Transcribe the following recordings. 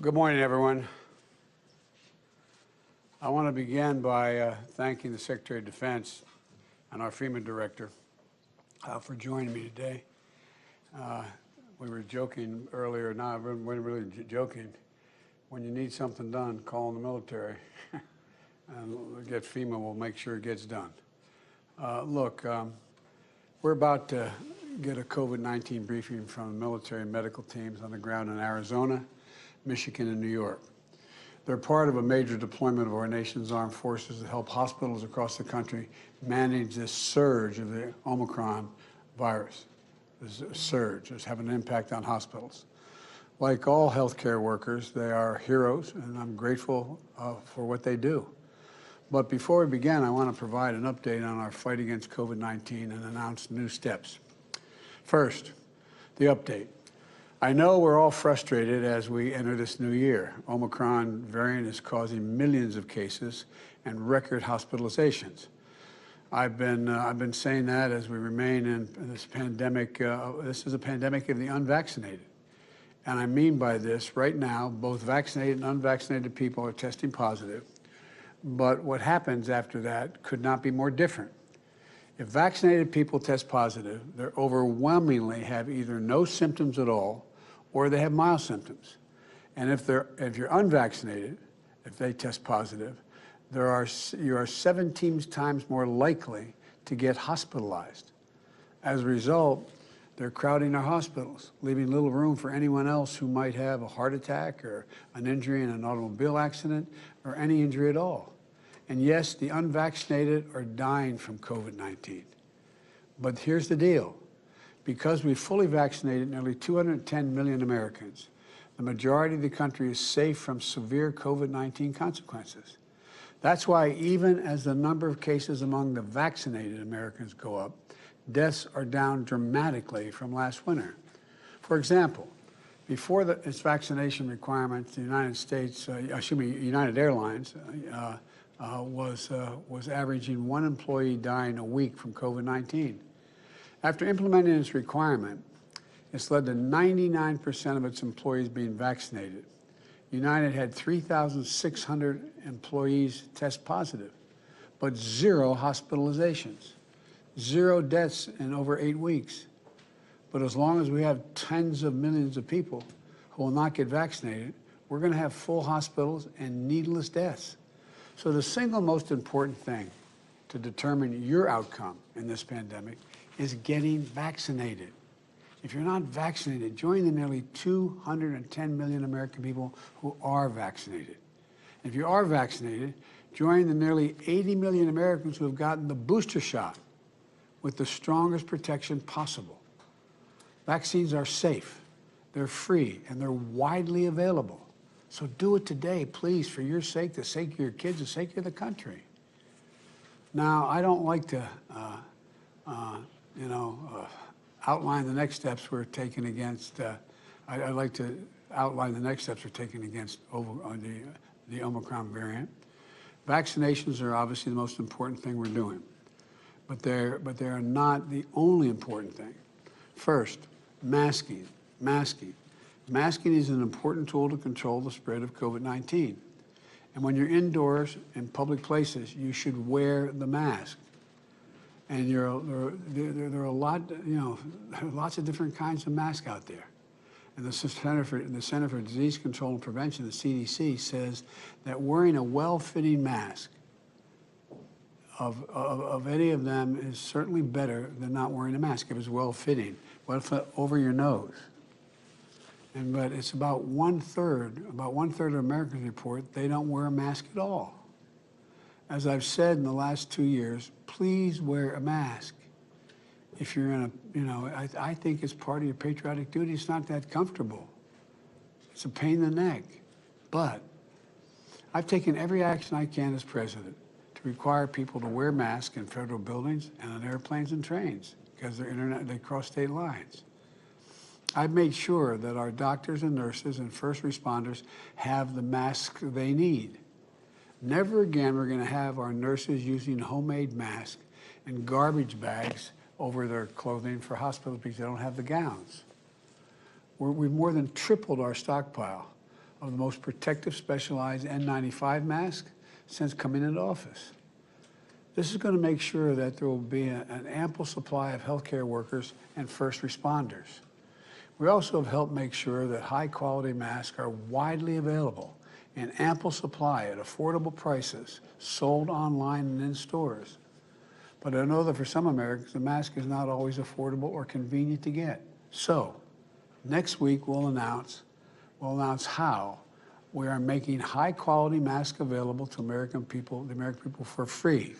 Well, good morning, everyone. I want to begin by thanking the Secretary of Defense and our FEMA director for joining me today. We were joking earlier, no, we're really joking. When you need something done, call in the military. And get FEMA, will make sure it gets done. Look, we're about to get a COVID-19 briefing from military and medical teams on the ground in Arizona, Michigan, and New York. They're part of a major deployment of our nation's armed forces to help hospitals across the country manage this surge of the Omicron virus. This surge is having an impact on hospitals. Like all healthcare workers, they are heroes, and I'm grateful for what they do. But before we begin, I want to provide an update on our fight against COVID-19 and announce new steps. First, the update. I know we're all frustrated as we enter this new year. Omicron variant is causing millions of cases and record hospitalizations. I've been saying that as we remain in this pandemic. This is a pandemic of the unvaccinated. And I mean by this, right now, both vaccinated and unvaccinated people are testing positive. But what happens after that could not be more different. If vaccinated people test positive, they overwhelmingly have either no symptoms at all, or they have mild symptoms. And if you're unvaccinated, if they test positive, you are 17 times more likely to get hospitalized. As a result, they're crowding our hospitals, leaving little room for anyone else who might have a heart attack or an injury in an automobile accident or any injury at all. And yes, the unvaccinated are dying from COVID-19. But here's the deal. Because we fully vaccinated nearly 210 million Americans, the majority of the country is safe from severe COVID-19 consequences. That's why even as the number of cases among the vaccinated Americans go up, deaths are down dramatically from last winter. For example, before its vaccination requirements, the United Airlines was averaging one employee dying a week from COVID-19. After implementing this requirement, it's led to 99% of its employees being vaccinated. United had 3,600 employees test positive, but 0 hospitalizations, 0 deaths in over 8 weeks. But as long as we have tens of millions of people who will not get vaccinated, we're going to have full hospitals and needless deaths. So the single most important thing to determine your outcome in this pandemic is getting vaccinated. If you're not vaccinated, join the nearly 210 million American people who are vaccinated. If you are vaccinated, join the nearly 80 million Americans who have gotten the booster shot with the strongest protection possible. Vaccines are safe, they're free, and they're widely available. So do it today, please, for your sake, the sake of your kids, the sake of the country. Now, I don't like to outline the next steps we're taking against, I'd like to outline the next steps we're taking against the Omicron variant. Vaccinations are obviously the most important thing we're doing, but they're not the only important thing. First, masking. Masking is an important tool to control the spread of COVID-19. And when you're indoors in public places, you should wear the mask. And there are a lot, there are lots of different kinds of masks out there. And the Center for Disease Control and Prevention, the CDC, says that wearing a well-fitting mask of any of them is certainly better than not wearing a mask if it's well-fitting, over your nose. But it's about one third of Americans report they don't wear a mask at all. As I've said in the last 2 years, please wear a mask. If you're in I think it's part of your patriotic duty. It's not that comfortable. It's a pain in the neck. But I've taken every action I can as president to require people to wear masks in federal buildings and on airplanes and trains because they cross state lines. I've made sure that our doctors and nurses and first responders have the masks they need. Never again we're going to have our nurses using homemade masks and garbage bags over their clothing for hospitals because they don't have the gowns. We've more than tripled our stockpile of the most protective specialized N95 masks since coming into office. This is going to make sure that there will be an ample supply of healthcare workers and first responders. We also have helped make sure that high-quality masks are widely available in ample supply at affordable prices, sold online and in stores. But I know that for some Americans, the mask is not always affordable or convenient to get. So, next week we'll announce how we are making high-quality masks available to the American people for free.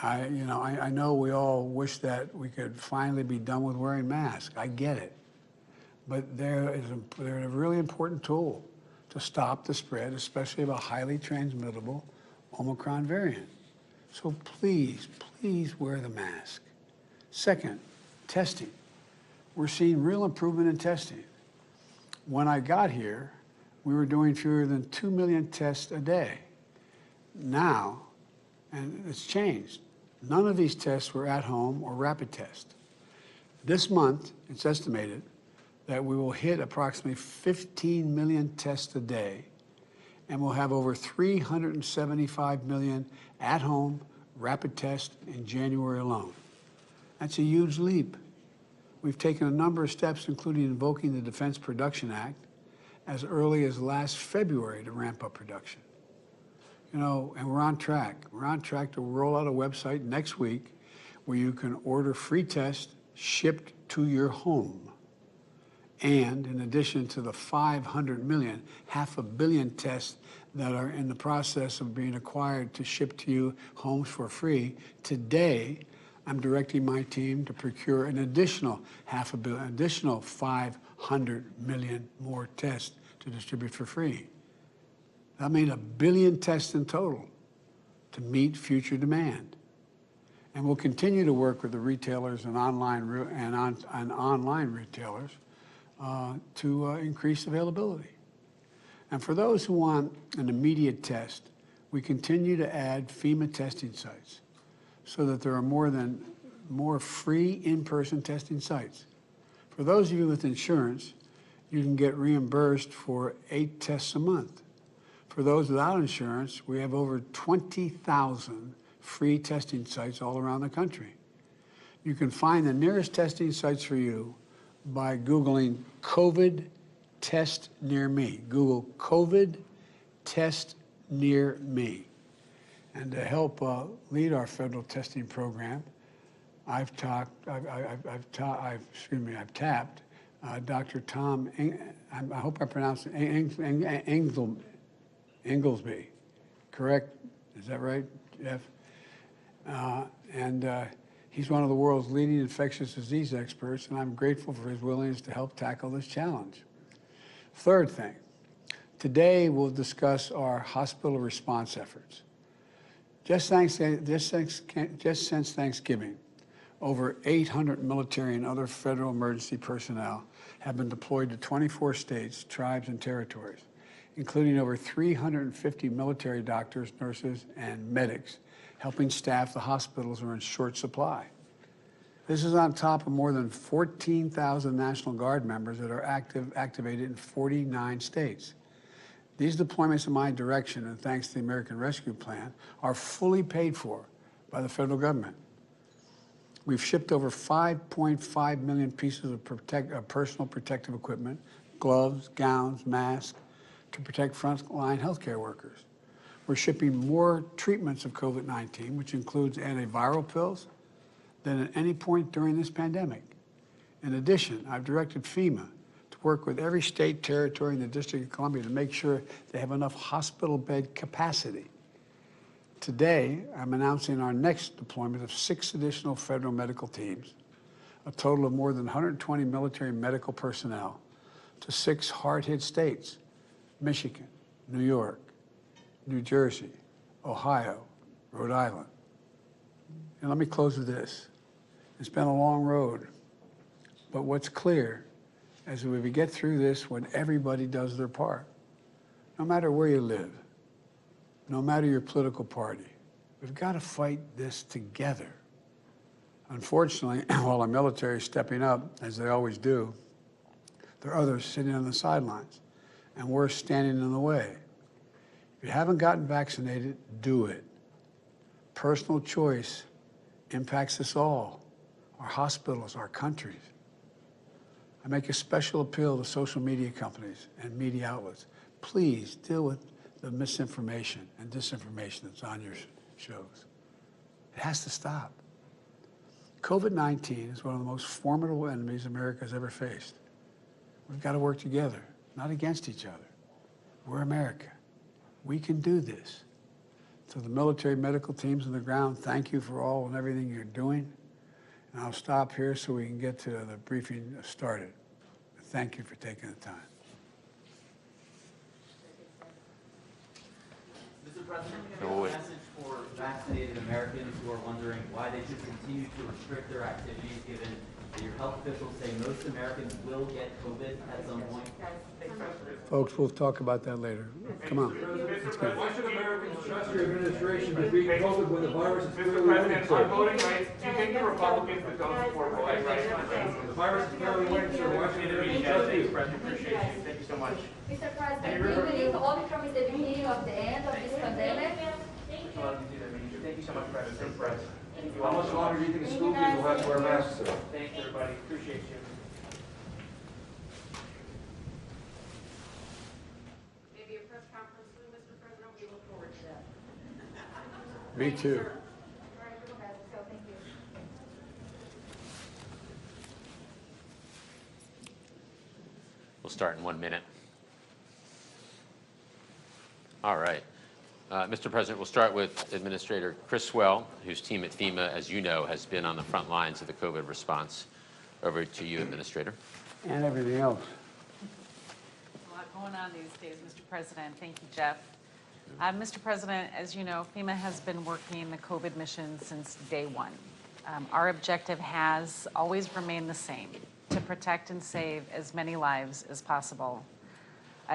I know we all wish that we could finally be done with wearing masks. I get it. But they're a really important tool to stop the spread, especially of a highly transmittable Omicron variant. So please, please wear the mask. Second, testing. We're seeing real improvement in testing. When I got here, we were doing fewer than 2 million tests a day. Now, and it's changed, none of these tests were at home or rapid tests. This month, it's estimated that we will hit approximately 15 million tests a day, and we'll have over 375 million at-home rapid tests in January alone. That's a huge leap. We've taken a number of steps, including invoking the Defense Production Act as early as last February to ramp up production. And we're on track. We're on track to roll out a website next week where you can order free tests shipped to your home. And in addition to the 500 million, 500 million tests that are in the process of being acquired to ship to you homes for free, today I'm directing my team to procure an additional 500 million, additional 500 million more tests to distribute for free. That means 1 billion tests in total to meet future demand. And we'll continue to work with the retailers and online retailers to increase availability. And for those who want an immediate test, we continue to add FEMA testing sites so that there are more free in-person testing sites. For those of you with insurance, you can get reimbursed for 8 tests a month. For those without insurance, we have over 20,000 free testing sites all around the country. You can find the nearest testing sites for you by Googling COVID test near me. Google COVID test near me. And to help lead our federal testing program, I've tapped Dr. Tom, I hope I pronounced it, Inglesby, correct? Is that right, Jeff? He's one of the world's leading infectious disease experts, and I'm grateful for his willingness to help tackle this challenge. Third thing, today we'll discuss our hospital response efforts. Just since Thanksgiving, over 800 military and other federal emergency personnel have been deployed to 24 states, tribes, and territories, including over 350 military doctors, nurses, and medics, helping staff the hospitals who are in short supply. This is on top of more than 14,000 National Guard members that are activated in 49 states. These deployments in my direction, and thanks to the American Rescue Plan, are fully paid for by the federal government. We've shipped over 5.5 million pieces of personal protective equipment, gloves, gowns, masks, to protect frontline healthcare workers. We're shipping more treatments of COVID-19, which includes antiviral pills, than at any point during this pandemic. In addition, I've directed FEMA to work with every state, territory, and the District of Columbia to make sure they have enough hospital bed capacity. Today, I'm announcing our next deployment of 6 additional federal medical teams, a total of more than 120 military medical personnel, to 6 hard-hit states: Michigan, New York, New Jersey, Ohio, Rhode Island. And let me close with this. It's been a long road, but what's clear is that we get through this when everybody does their part. No matter where you live, no matter your political party, we've got to fight this together. Unfortunately, while our military is stepping up, as they always do, there are others sitting on the sidelines. and we're standing in the way. If you haven't gotten vaccinated, do it. Personal choice impacts us all, our hospitals, our countries. I make a special appeal to social media companies and media outlets. Please deal with the misinformation and disinformation that's on your shows. It has to stop. COVID-19 is one of the most formidable enemies America has ever faced. We've got to work together, not against each other. We're America. We can do this. To the military medical teams on the ground, thank you for all and everything you're doing. And I'll stop here so we can get to the briefing started. Thank you for taking the time. Mr. President, do you have a message for vaccinated Americans who are wondering why they should continue to restrict their activities, given that your health officials say most Americans will get COVID at some point? Folks, we'll talk about that later. Come on. Let's go. Why should Americans trust your administration to beat COVID when the virus is clearly winning? Mr. President, on voting rights, do you think the Republicans would don't support voting rights? The virus is clearly winning, sir. Why should Americans trust Thank you, you? President. Appreciate you. Thank you so much. Mr. President, do you believe Omicron is the beginning of the end of this pandemic? Thank you so much, President. Thank you, President. Thank you How all. much longer do you think the school kids will have to wear masks, sir? Thank you, everybody. Appreciate you. Maybe a press conference soon, Mr. President. We look forward to that. Me too. All right, everyone has it, so thank you. We'll start in 1 minute. All right. Mr. President, we'll start with Administrator Chris Swell, whose team at FEMA, as you know, has been on the front lines of the COVID response. Over to you, Administrator. And everything else. A lot going on these days, Mr. President. Thank you, Jeff. Mr. President, as you know, FEMA has been working the COVID mission since day one. Our objective has always remained the same, to protect and save as many lives as possible.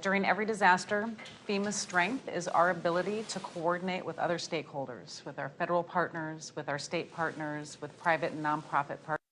During every disaster, FEMA's strength is our ability to coordinate with other stakeholders, with our federal partners, with our state partners, with private and nonprofit partners.